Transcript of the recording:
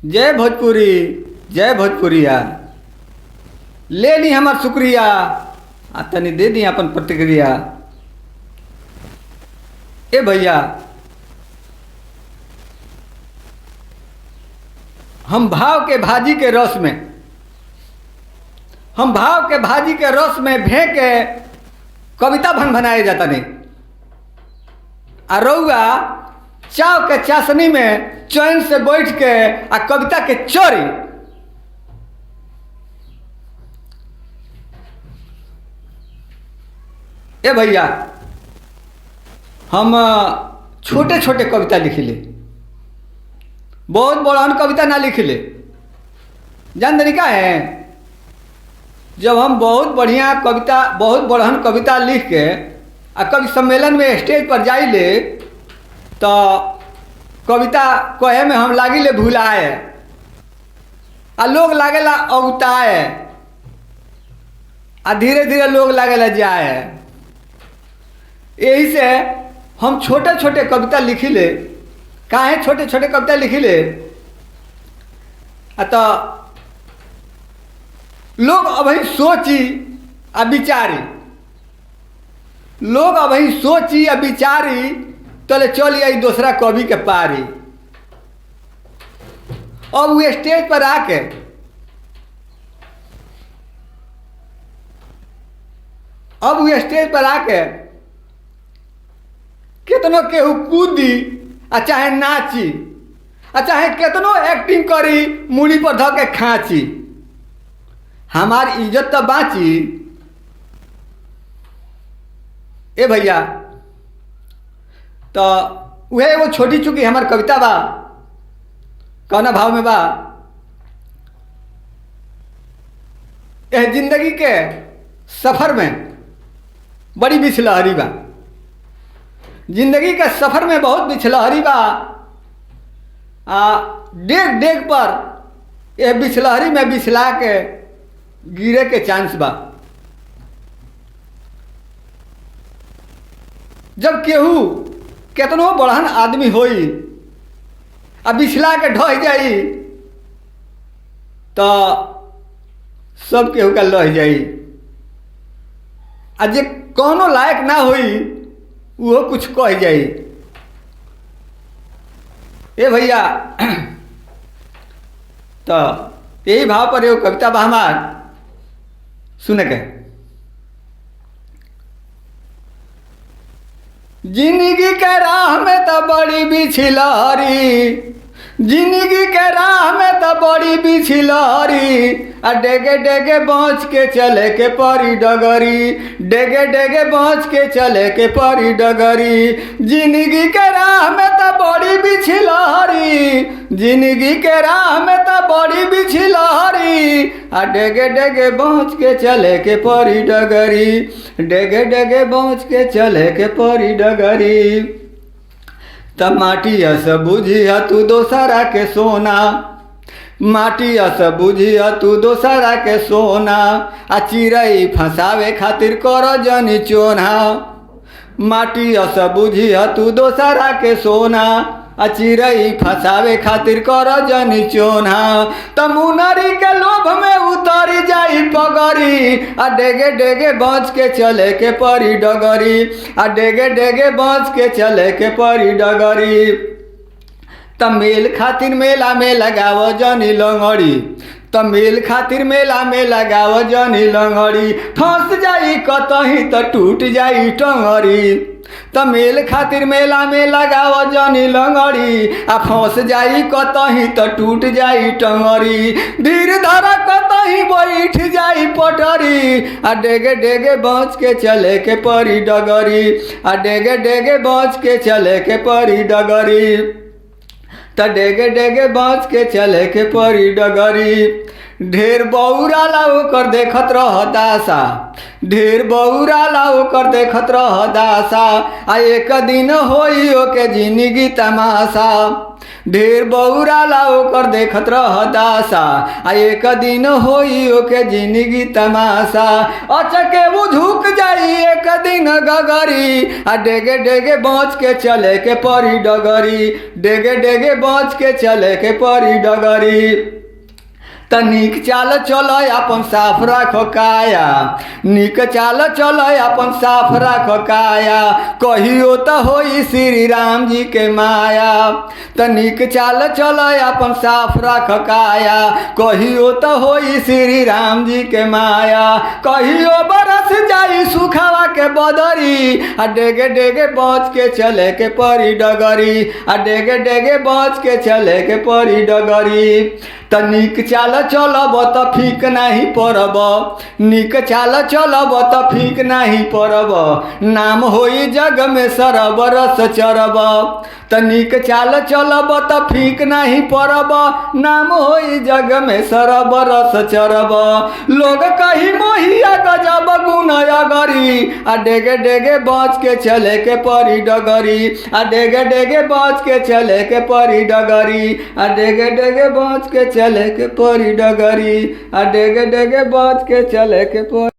जय भोजपुरी, जय भोजपुरिया। ले ली हमार शुक्रिया, आ तनी दे दी अपन प्रतिक्रिया। ए भैया, हम भाव के भाजी के रस में भे के कविता भनभनाए जाता नहीं। आ रउआ चाव के चाशनी में चैन से बैठ के आ कविता के चोरी। ए भैया, हम छोटे छोटे कविता लिखिले, बहुत बड़हन कविता ना लिखिले। जान तरीका है, जब हम बहुत बड़हन कविता लिख के आ कवि सम्मेलन में स्टेज पर जाइले तो कविता कहे में हम लागिले भुलाए, आ लोग लागेला अगुताए, आ धीरे धीरे लोग लागेला जाए। यही से हम छोटे छोटे कविता लिखिले। काहे छोटे छोटे कविता लिखिले? तो लोग अभी सोची आ विचारी, तले चल आई दूसरा कवि के पारी। अब वो स्टेज पर आके कितनो केहू कूदी आ चाहे नाची, आ चाहे कितनो एक्टिंग करी मुड़ी पर धो के खाची, हमार इज्जत तो बाची। ए भैया, तो वह वो छोटी चुकी हमार कविता बा। कौना भाव में बा? यह जिंदगी के सफर में बड़ी बिछलहरी बा। जिंदगी के सफर में बहुत बिछलहरी बा। डेग डेग पर यह बिछलहरी में बिछला के गिरे के चांस बा। जब केहू केतनो बड़हन आदमी होई आ बिछला के ढह जाई तो सब केहू का लह जाई, आ जे कोनो लायक ना होई वो कुछ कह जाई। ए भैया, तो यही भाव पर एगो कविता बा हमार, सुने के। जिंदगी के राह में तो बड़ी बिछलहरी, जिंदगी के राह में तो बड़ी बिछलहरी, आ डेगे डेगे बच के चले के परी डगरी, डेगे डेगे बच के चले के परी डगरी। जिंदगी के राह में तो बड़ी बिछलहरी, जिंदगी के राह में तो बड़ी बिछलहरी, आ डेगे डेगे बच के चले के परी डगरी, डेगे डेगे बच के चले के परी डगरी। तब माटी अस बुझिया तू दोसरा के सोना, माटी अस बुझिया तू दोसरा के सोना, आ चिड़ै फंसावे खातिर कर जनी चोना। माटी अस बुझिया तू दोसरा के सोना, आ चिड़ै फंसावे खातिर कर जनी चोना। त मुनरी के लोभ में उतर जाई पगरी, आ डेगे डेगे बच के चले के परी डगरी, आ डेगे डेगे बच के चले के परी डगरी। त मेल खातिर मेला में लगाव जनी लंगड़ी, त मेल खातिर मेला में लगाव जनी लंगड़ी, फंस जाई कतही त टूट जाई टंगरी। त मेल खातिर मेला में लगाव जनी लंगड़ी, आ फंस जाई कतही त टूट जाई टंगरी। धीर धरा कतही बैठ जाई पटरी, आ डेगे डेगे बच के चले के परी डगरी, आ डेगे डेगे बच के चले के परी डगरी। त डेगे डेगे बच के चले के परी डगरी। ढेर बौराला ओकर देखत रह दासा, ढेर बौराला ओकर देखत रह दासा, आ एक दिन होई ओके जिंदगी तमाशा। ढेर बौराला ओकर देखत रह दासा आ एक दिन होई ओके जिंदगी तमाशा अचके वो झुक जाई एक दिन गगरी आ डेगे डेगे बच के चले के परी डगरी डेगे डेगे बच के चले के परी डगरी तनिक चाल चल अपन साफ राख काया निक चाल चल अपन साफ राख काया कहियो त होई श्री राम जी के माया तनिक चाल चल अपन साफ राख काया कहियो त होई श्री राम जी के माया कहियो बरस जाई सुखावा के बदरी आ डेगे डेगे बच के चले के परी डगरी आ डेगे डेगे बच के चले के परी डगरी तनिक चाल चलब त फीक नहीं पड़ब निक चाल चलब त फीक नहीं पड़ब नाम होई जग में सरब रस चरब तनिक चाल चलब त फीक नहीं पड़ब नाम होई जग में सरब रस चरब लोग कही मोहिया गजब गुण अगरी आ डेगे डेगे बच के चले के परी डगरी आ डेगे डेगे बच के चले के परी डगरी आ डेगे डेगे बच के चले के परी डगरी आ डेगे डेगे बच के चले के परी